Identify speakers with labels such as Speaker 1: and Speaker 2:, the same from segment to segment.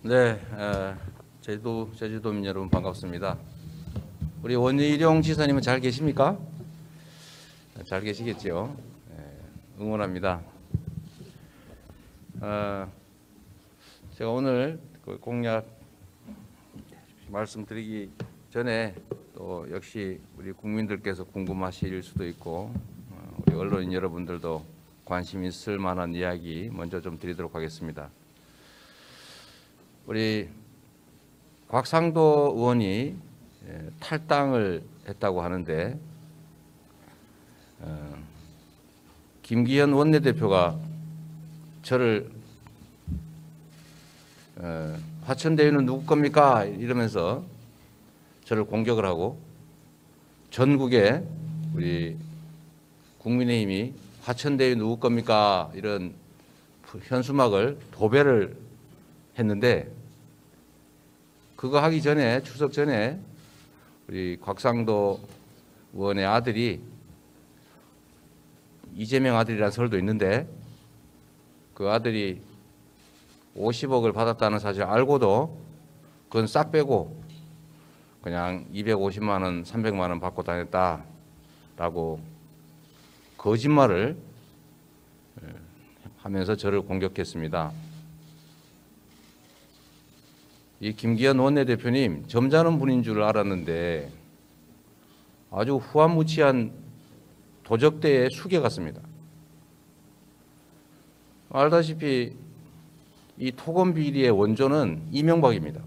Speaker 1: 네, 제주도민 여러분 반갑습니다. 우리 원희룡 지사님은 잘 계십니까? 잘 계시겠죠? 응원합니다. 제가 오늘 그 공약 말씀드리기 전에 또 역시 우리 국민들께서 궁금하실 수도 있고 우리 언론인 여러분들도 관심 있을 만한 이야기 먼저 좀 드리도록 하겠습니다. 우리 곽상도 의원이 탈당을 했다고 하는데 김기현 원내대표가 저를 화천대유는 누구 겁니까? 이러면서 저를 공격을 하고 전국에 우리 국민의힘이 화천대유 누구 겁니까? 이런 현수막을 도배를 했는데 그거 하기 전에 추석 전에 우리 곽상도 의원의 아들이 이재명 아들이라는 설도 있는데 그 아들이 50억을 받았다는 사실 알고도 그건 싹 빼고 그냥 250만 원, 300만 원 받고 다녔다라고 거짓말을 하면서 저를 공격했습니다. 이 김기현 원내대표님 점잖은 분인 줄 알았는데 아주 후한무치한 도적대의 수계 같습니다. 알다시피 이 토건 비리의 원조는 이명박입니다.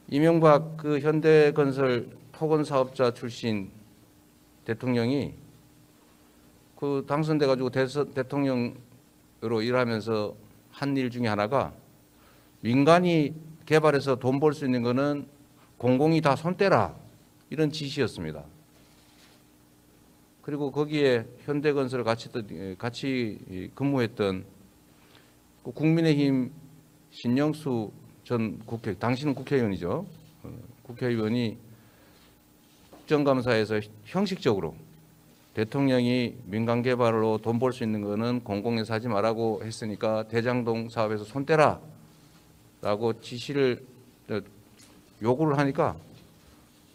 Speaker 1: 이명박 그 현대건설 토건 사업자 출신 대통령이 그 당선돼 가지고 대통령으로 일하면서 한 일 중에 하나가 민간이 개발해서 돈 벌 수 있는 거는 공공이 다 손 떼라 이런 지시였습니다. 그리고 거기에 현대건설 같이 근무했던 국민의힘 신영수 전 당신은 국회의원이죠. 국회의원이 국정감사에서 형식적으로 대통령이 민간 개발로 돈 벌 수 있는 거는 공공에서 하지 말라고 했으니까 대장동 사업에서 손 떼라 라고 지시를 요구를 하니까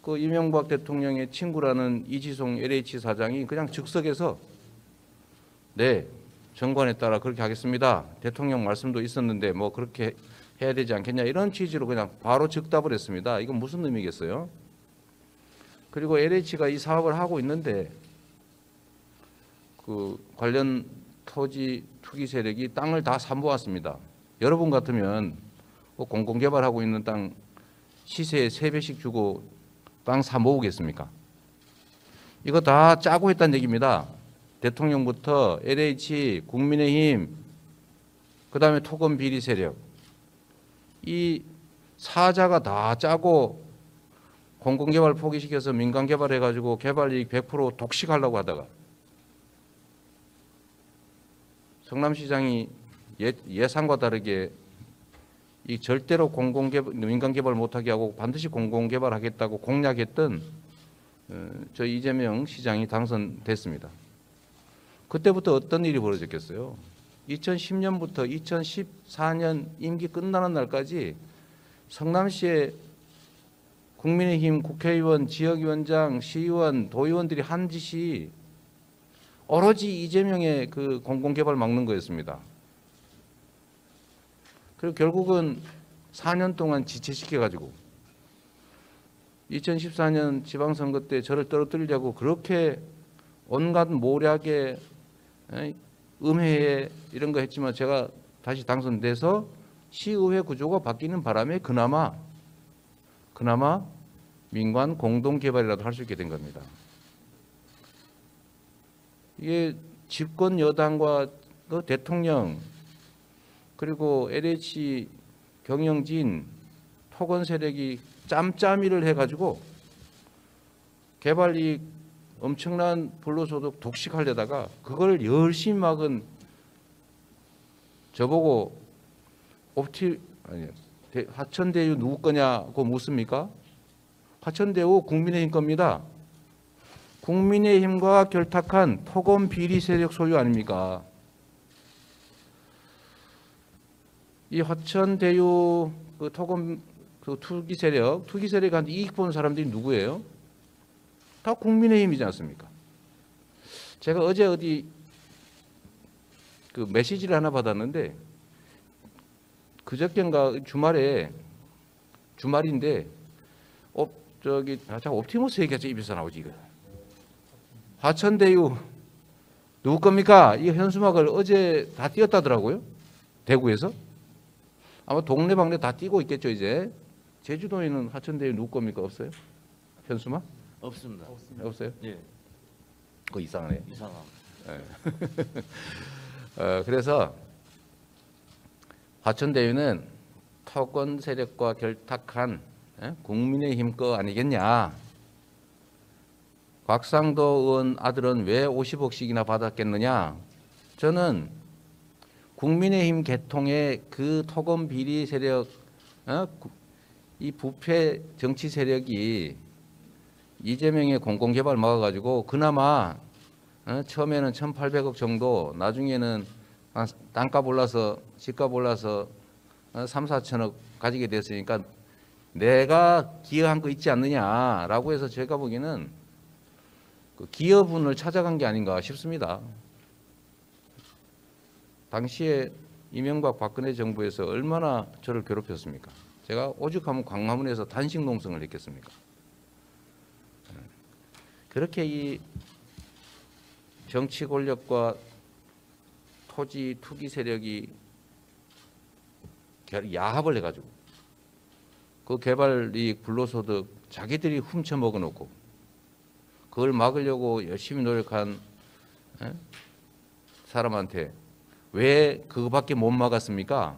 Speaker 1: 그 이명박 대통령의 친구라는 이지송 LH 사장이 그냥 즉석에서 네, 정관에 따라 그렇게 하겠습니다. 대통령 말씀도 있었는데 뭐 그렇게 해야 되지 않겠냐 이런 취지로 그냥 바로 즉답을 했습니다. 이건 무슨 의미겠어요? 그리고 LH가 이 사업을 하고 있는데 그 관련 토지 투기 세력이 땅을 다 사모았습니다. 여러분 같으면 공공개발하고 있는 땅 시세에 3배씩 주고 땅 사 모으겠습니까? 이거 다 짜고 했다는 얘기입니다. 대통령부터 LH, 국민의힘, 그다음에 토건 비리 세력 이 사자가 다 짜고 공공개발 포기시켜서 민간개발해가지고 개발이익 100% 독식하려고 하다가 성남시장이 예상과 다르게 이 절대로 민간개발 못하게 하고 반드시 공공개발하겠다고 공약했던 저 이재명 시장이 당선됐습니다. 그때부터 어떤 일이 벌어졌겠어요? 2010년부터 2014년 임기 끝나는 날까지 성남시의 국민의힘 국회의원, 지역위원장, 시의원, 도의원들이 한 짓이 오로지 이재명의 그 공공개발 막는 거였습니다. 그리고 결국은 4년 동안 지체시켜가지고 2014년 지방선거 때 저를 떨어뜨리려고 그렇게 온갖 모략에 음해에 이런 거 했지만 제가 다시 당선돼서 시의회 구조가 바뀌는 바람에 그나마 민관 공동개발이라도 할 수 있게 된 겁니다. 이게 집권 여당과 그 대통령 그리고 LH 경영진 토건 세력이 짬짬이를 해가지고 개발이익 엄청난 불로소득 독식하려다가 그걸 열심히 막은 저보고 화천대유 누구 거냐고 묻습니까? 화천대유 국민의힘 겁니다. 국민의힘과 결탁한 토건 비리 세력 소유 아닙니까? 이 화천 대유 그 토건 그 투기 세력한테 이익 보는 사람들이 누구예요? 다 국민의힘이지 않습니까? 제가 어제 어디 그 메시지를 하나 받았는데 그저께인가 주말인데 자 옵티머스 얘기하죠. 입에서 나오지 이거. 화천대유 누구 겁니까? 이 현수막을 어제 다 띄었다더라고요. 대구에서. 아마 동네방네 다 띄고 있겠죠 이제. 제주도에는 화천대유 누구 겁니까? 없어요? 현수막?
Speaker 2: 없습니다.
Speaker 1: 없어요?
Speaker 2: 예.
Speaker 1: 그거 이상하네.
Speaker 2: 이상함.
Speaker 1: 그래서 화천대유는 토건 세력과 결탁한 국민의힘 거 아니겠냐. 곽상도 의원 아들은 왜 50억씩이나 받았겠느냐. 저는 국민의힘 계통의 그 토건 비리 세력, 이 부패 정치 세력이 이재명의 공공개발 막아가지고 그나마 처음에는 1,800억 정도, 나중에는 땅값 올라서 집값 올라서 3, 4천억 가지게 됐으니까 내가 기여한 거 있지 않느냐라고 해서 제가 보기에는 그 기여분을 찾아간 게 아닌가 싶습니다. 당시에 이명박 박근혜 정부에서 얼마나 저를 괴롭혔습니까? 제가 오죽하면 광화문에서 단식 농성을 했겠습니까? 그렇게 이 정치 권력과 토지 투기 세력이 야합을 해가지고 그 개발 이익 불로소득 자기들이 훔쳐 먹어놓고 그걸 막으려고 열심히 노력한 사람한테 왜 그거밖에 못 막았습니까?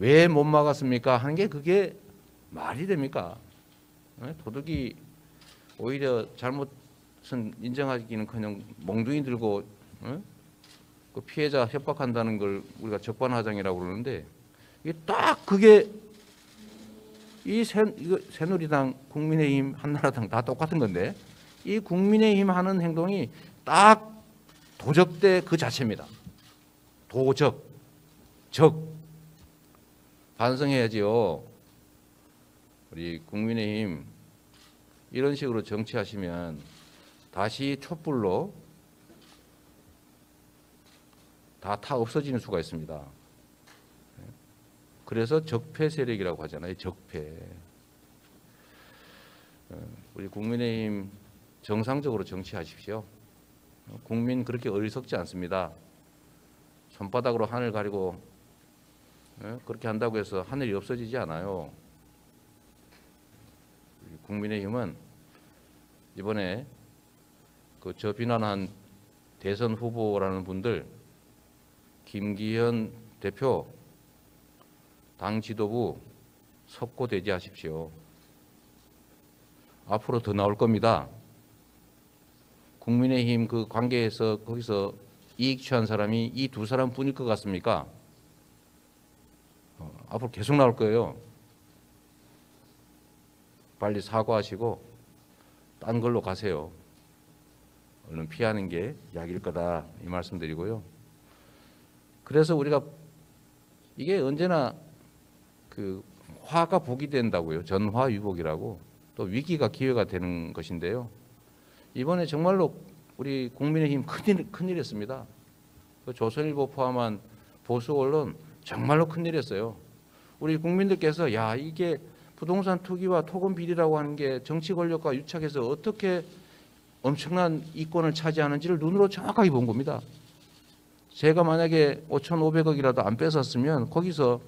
Speaker 1: 왜 못 막았습니까? 하는 게 그게 말이 됩니까? 도둑이 오히려 잘못은 인정하기는커녕 몽둥이 들고 그 피해자 협박한다는 걸 우리가 적반하장이라고 그러는데 이게 딱 그게 이 새누리당, 국민의힘, 한나라당 다 똑같은 건데 이 국민의힘 하는 행동이 딱 도적대 그 자체입니다. 적 반성해야지요. 우리 국민의힘 이런 식으로 정치하시면 다시 촛불로 다 없어지는 수가 있습니다. 그래서 적폐 세력이라고 하잖아요. 적폐. 우리 국민의힘 정상적으로 정치하십시오. 국민 그렇게 어리석지 않습니다. 손바닥으로 하늘 가리고 그렇게 한다고 해서 하늘이 없어지지 않아요. 국민의힘은 이번에 그 저 비난한 대선 후보라는 분들 김기현 대표 당 지도부 석고대지하십시오. 앞으로 더 나올 겁니다. 국민의힘 그 관계에서 거기서 이익 취한 사람이 이 두 사람뿐일 것 같습니까? 앞으로 계속 나올 거예요. 빨리 사과하시고 딴 걸로 가세요. 얼른 피하는 게 약일 거다 이 말씀드리고요. 그래서 우리가 이게 언제나 그 화가 복이 된다고요. 전화위복이라고. 또 위기가 기회가 되는 것인데요. 이번에 정말로 우리 국민의힘 큰일이었습니다. 그 조선일보 포함한 보수 언론 정말로 큰일이었어요. 우리 국민들께서 야 이게 부동산 투기와 토건 비리라고 하는 게 정치 권력과 유착해서 어떻게 엄청난 이권을 차지하는지를 눈으로 정확하게 본 겁니다. 제가 만약에 5,500억이라도 안 뺏었으면 거기서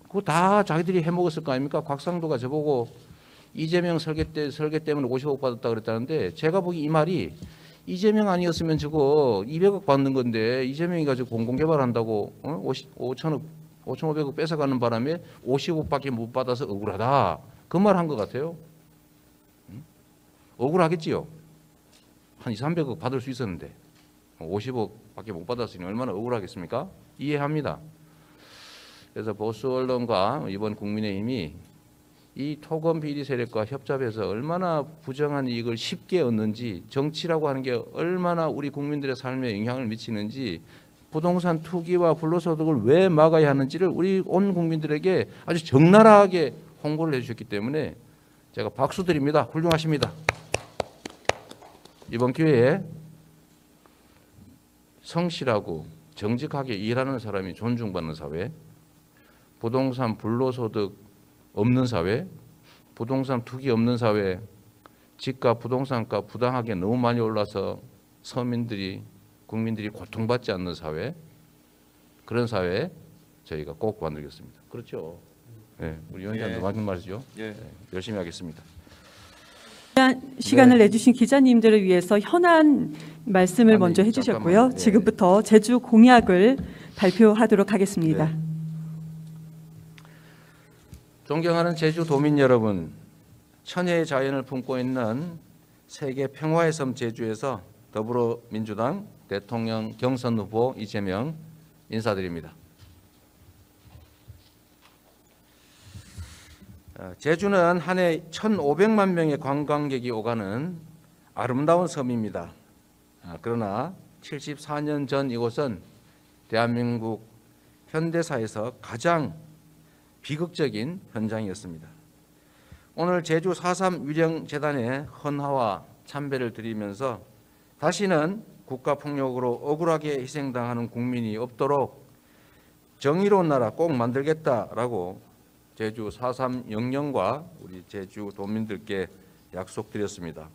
Speaker 1: 그거 다 자기들이 해먹었을 거 아닙니까? 곽상도가 저보고 이재명 설계 때문에 50억 받았다 그랬다는데 제가 보기 이 말이 이재명 아니었으면 저거 200억 받는 건데 이재명이 가지고 공공개발한다고 5,500억 뺏어가는 바람에 50억밖에 못 받아서 억울하다. 그 말 한 것 같아요. 억울하겠지요. 한 200~300억 받을 수 있었는데 50억밖에 못 받았으니 얼마나 억울하겠습니까? 이해합니다. 그래서 보수 언론과 이번 국민의힘이 이 토건 비리 세력과 협잡해서 얼마나 부정한 이익을 쉽게 얻는지 정치라고 하는 게 얼마나 우리 국민들의 삶에 영향을 미치는지 부동산 투기와 불로소득을 왜 막아야 하는지를 우리 온 국민들에게 아주 적나라하게 홍보를 해주셨기 때문에 제가 박수 드립니다. 훌륭하십니다. 이번 기회에 성실하고 정직하게 일하는 사람이 존중받는 사회, 부동산 불로소득 없는 사회, 부동산 투기 없는 사회, 집값, 부동산값 부당하게 너무 많이 올라서 서민들이, 국민들이 고통받지 않는 사회, 그런 사회 저희가 꼭 만들겠습니다. 그렇죠? 네, 우리 위원장도 맞는 말이죠. 네, 열심히 하겠습니다.
Speaker 2: 시간을 내주신 기자님들을 위해서 현안 말씀을 먼저 해주셨고요.
Speaker 1: 잠깐만.
Speaker 2: 지금부터 제주 공약을 발표하도록 하겠습니다.
Speaker 1: 네. 존경하는 제주도민 여러분, 천혜의 자연을 품고 있는 세계 평화의 섬 제주에서 더불어민주당 대통령 경선 후보 이재명 인사드립니다. 제주는 한 해 1,500만 명의 관광객이 오가는 아름다운 섬입니다. 그러나 74년 전 이곳은 대한민국 현대사에서 가장 비극적인 현장이었습니다. 오늘 제주 4.3 유령재단에 헌화와 참배를 드리면서 다시는 국가폭력으로 억울하게 희생당하는 국민이 없도록 정의로운 나라 꼭 만들겠다라고 제주 4.3 영령과 우리 제주 도민들께 약속드렸습니다.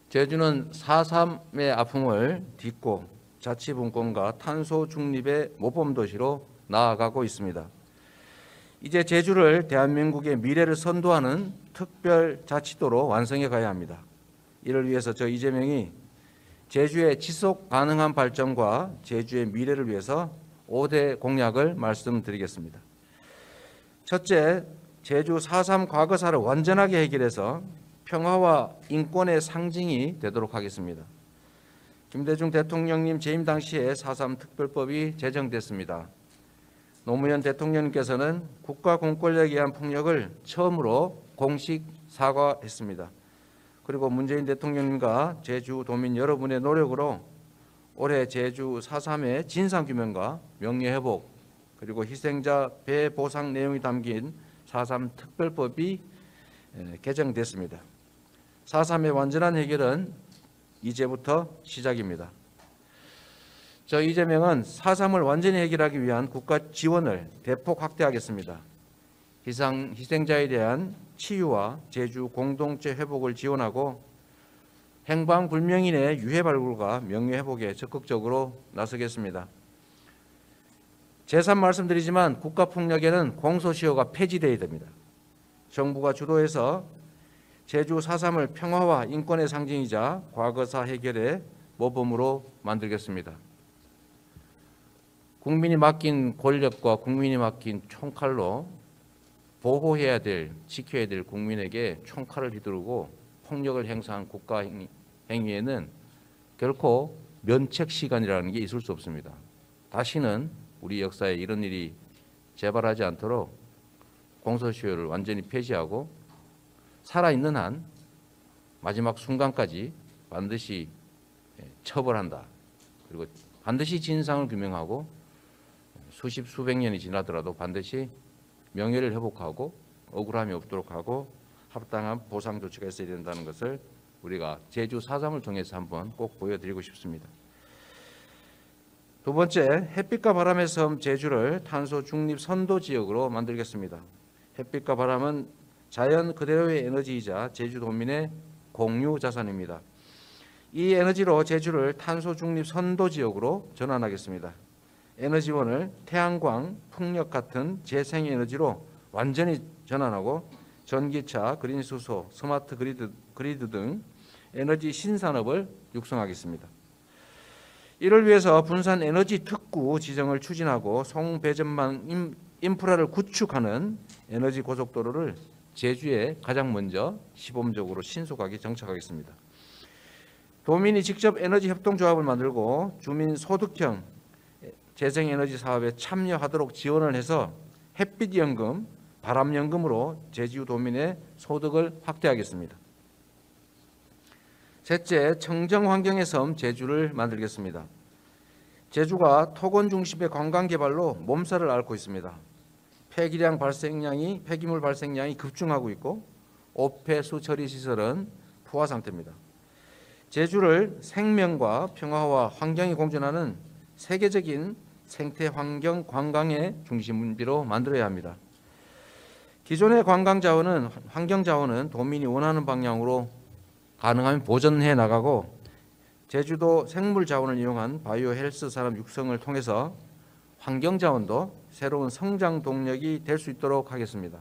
Speaker 1: 제주는 4.3의 아픔을 딛고 자치분권과 탄소 중립의 모범도시로 나아가고 있습니다. 이제 제주를 대한민국의 미래를 선도하는 특별자치도로 완성해 가야 합니다. 이를 위해서 저 이재명이 제주의 지속 가능한 발전과 제주의 미래를 위해서 5대 공약을 말씀드리겠습니다. 첫째, 제주 4.3 과거사를 완전하게 해결해서 평화와 인권의 상징이 되도록 하겠습니다. 김대중 대통령님 재임 당시에 4.3 특별법이 제정됐습니다. 노무현 대통령님께서는 국가 공권력에 의한 폭력을 처음으로 공식 사과했습니다. 그리고 문재인 대통령님과 제주 도민 여러분의 노력으로 올해 제주 4.3의 진상규명과 명예회복 그리고 희생자 배보상 내용이 담긴 4.3 특별법이 개정됐습니다. 4.3의 완전한 해결은 이제부터 시작입니다. 저 이재명은 4.3을 완전히 해결하기 위한 국가 지원을 대폭 확대하겠습니다. 희생자에 대한 치유와 제주 공동체 회복을 지원하고 행방불명인의 유해 발굴과 명예회복에 적극적으로 나서겠습니다. 재산 말씀드리지만 국가폭력에는 공소시효가 폐지되어야 됩니다. 정부가 주도해서 제주 4.3을 평화와 인권의 상징이자 과거사 해결의 모범으로 만들겠습니다. 국민이 맡긴 권력과 국민이 맡긴 총칼로 보호해야 될, 지켜야 될 국민에게 총칼을 휘두르고 폭력을 행사한 국가 행위에는 결코 면책시간이라는 게 있을 수 없습니다. 다시는 우리 역사에 이런 일이 재발하지 않도록 공소시효를 완전히 폐지하고 살아있는 한 마지막 순간까지 반드시 처벌한다. 그리고 반드시 진상을 규명하고 수십 수백 년이 지나더라도 반드시 명예를 회복하고 억울함이 없도록 하고 합당한 보상 조치가 있어야 된다는 것을 우리가 제주 4.3을 통해서 한번 꼭 보여드리고 싶습니다. 두 번째, 햇빛과 바람의 섬 제주를 탄소 중립 선도 지역으로 만들겠습니다. 햇빛과 바람은 자연 그대로의 에너지이자 제주도민의 공유 자산입니다. 이 에너지로 제주를 탄소 중립 선도 지역으로 전환하겠습니다. 에너지원을 태양광, 풍력 같은 재생에너지로 완전히 전환하고 전기차, 그린수소, 스마트 그리드 등 에너지 신산업을 육성하겠습니다. 이를 위해서 분산 에너지 특구 지정을 추진하고 송배전망 인프라를 구축하는 에너지 고속도로를 제주에 가장 먼저 시범적으로 신속하게 정착하겠습니다. 도민이 직접 에너지 협동조합을 만들고 주민 소득형 재생에너지 사업에 참여하도록 지원을 해서 햇빛연금, 바람연금으로 제주 도민의 소득을 확대하겠습니다. 셋째, 청정환경의 섬 제주를 만들겠습니다. 제주가 토건 중심의 관광 개발로 몸살을 앓고 있습니다. 폐기물 발생량이 급증하고 있고 오폐수 처리 시설은 포화 상태입니다. 제주를 생명과 평화와 환경이 공존하는 세계적인 생태 환경 관광의 중심지로 만들어야 합니다. 기존의 관광 자원은 환경 자원은 도민이 원하는 방향으로 가능하면 보전해 나가고 제주도 생물 자원을 이용한 바이오 헬스 산업 육성을 통해서 환경 자원도 새로운 성장 동력이 될 수 있도록 하겠습니다.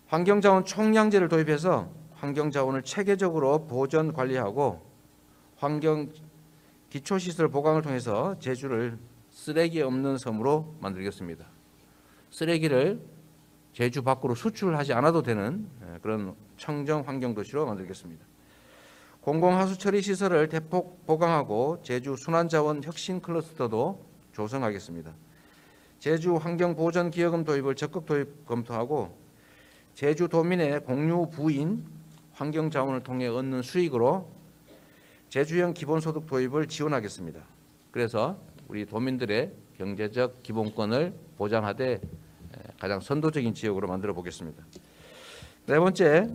Speaker 1: 환경 자원 총량제를 도입해서 환경 자원을 체계적으로 보전 관리하고 환경 기초시설 보강을 통해서 제주를 쓰레기 없는 섬으로 만들겠습니다. 쓰레기를 제주 밖으로 수출하지 않아도 되는 그런 청정 환경 도시로 만들겠습니다. 공공하수 처리 시설을 대폭 보강하고 제주 순환자원 혁신 클러스터도 조성하겠습니다. 제주 환경보전기여금 도입을 적극 도입 검토하고 제주 도민의 공유 부인 환경자원을 통해 얻는 수익으로 제주형 기본소득 도입을 지원하겠습니다. 그래서 우리 도민들의 경제적 기본권을 보장하되 가장 선도적인 지역으로 만들어 보겠습니다. 네 번째,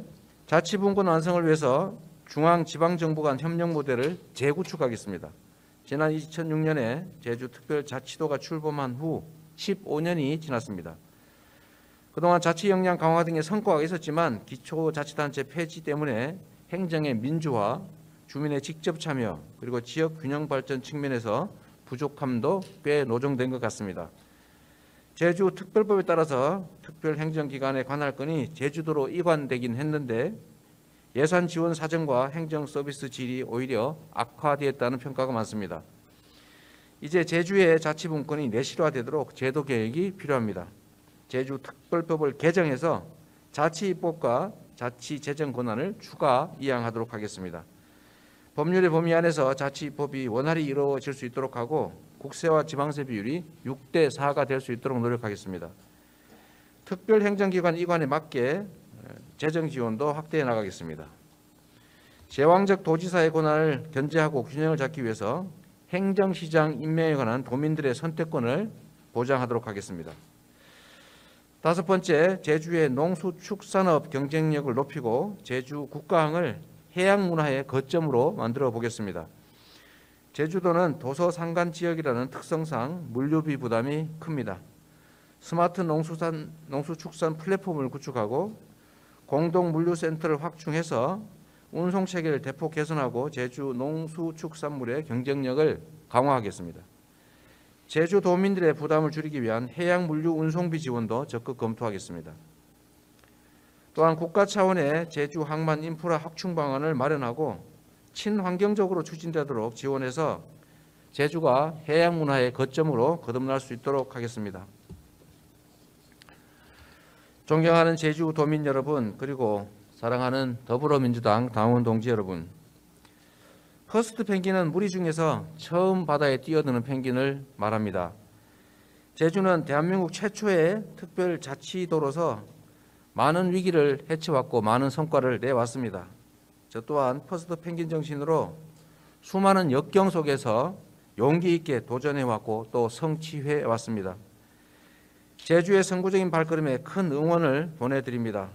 Speaker 1: 자치분권 완성을 위해서 중앙지방정부 간 협력 모델을 재구축하겠습니다. 지난 2006년에 제주특별자치도가 출범한 후 15년이 지났습니다. 그동안 자치 역량 강화 등의 성과가 있었지만 기초자치단체 폐지 때문에 행정의 민주화, 주민의 직접 참여, 그리고 지역 균형 발전 측면에서 부족함도 꽤 노정된 것 같습니다. 제주특별법에 따라서 특별행정기관의 관할권이 제주도로 이관되긴 했는데 예산 지원 사정과 행정 서비스 질이 오히려 악화되었다는 평가가 많습니다. 이제 제주의 자치분권이 내실화되도록 제도 개혁이 필요합니다. 제주특별법을 개정해서 자치입법과 자치재정 권한을 추가 이양하도록 하겠습니다. 법률의 범위 안에서 자치입법이 원활히 이루어질 수 있도록 하고 국세와 지방세 비율이 6대 4가 될 수 있도록 노력하겠습니다. 특별행정기관 이관에 맞게 재정 지원도 확대해 나가겠습니다. 제왕적 도지사의 권한을 견제하고 균형을 잡기 위해서 행정시장 임명에 관한 도민들의 선택권을 보장하도록 하겠습니다. 다섯 번째, 제주의 농수축산업 경쟁력을 높이고 제주 국가항을 해양문화의 거점으로 만들어 보겠습니다. 제주도는 도서산간 지역이라는 특성상 물류비 부담이 큽니다. 스마트 농수축산 플랫폼을 구축하고 공동물류센터를 확충해서 운송체계를 대폭 개선하고 제주 농수축산물의 경쟁력을 강화하겠습니다. 제주 도민들의 부담을 줄이기 위한 해양물류 운송비 지원도 적극 검토하겠습니다. 또한 국가 차원의 제주 항만 인프라 확충 방안을 마련하고 친환경적으로 추진되도록 지원해서 제주가 해양문화의 거점으로 거듭날 수 있도록 하겠습니다. 존경하는 제주 도민 여러분, 그리고 사랑하는 더불어민주당 당원 동지 여러분, 퍼스트 펭귄은 무리 중에서 처음 바다에 뛰어드는 펭귄을 말합니다. 제주는 대한민국 최초의 특별자치도로서 많은 위기를 헤쳐왔고 많은 성과를 내왔습니다. 저 또한 퍼스트 펭귄 정신으로 수많은 역경 속에서 용기 있게 도전해왔고 또 성취해왔습니다. 제주의 선구적인 발걸음에 큰 응원을 보내드립니다.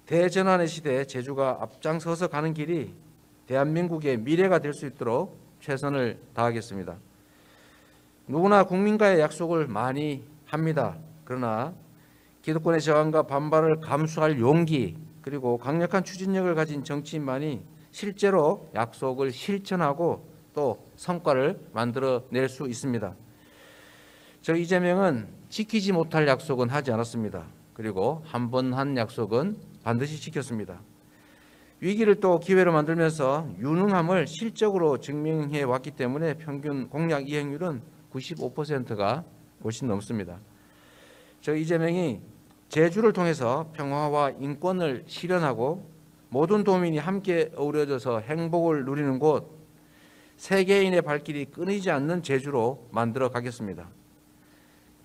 Speaker 1: 대전환의 시대에 제주가 앞장서서 가는 길이 대한민국의 미래가 될 수 있도록 최선을 다하겠습니다. 누구나 국민과의 약속을 많이 합니다. 그러나 기득권의 저항과 반발을 감수할 용기, 그리고 강력한 추진력을 가진 정치인만이 실제로 약속을 실천하고 또 성과를 만들어낼 수 있습니다. 저 이재명은 지키지 못할 약속은 하지 않았습니다. 그리고 한 번 한 약속은 반드시 지켰습니다. 위기를 또 기회로 만들면서 유능함을 실적으로 증명해 왔기 때문에 평균 공약 이행률은 95%가 훨씬 넘습니다. 저 이재명이 제주를 통해서 평화와 인권을 실현하고 모든 도민이 함께 어우러져서 행복을 누리는 곳, 세계인의 발길이 끊이지 않는 제주로 만들어 가겠습니다.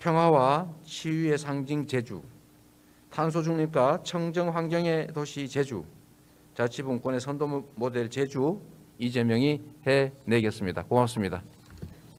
Speaker 1: 평화와 치유의 상징 제주, 탄소 중립과 청정 환경의 도시 제주, 자치분권의 선도 모델 제주, 이재명이 해내겠습니다. 고맙습니다.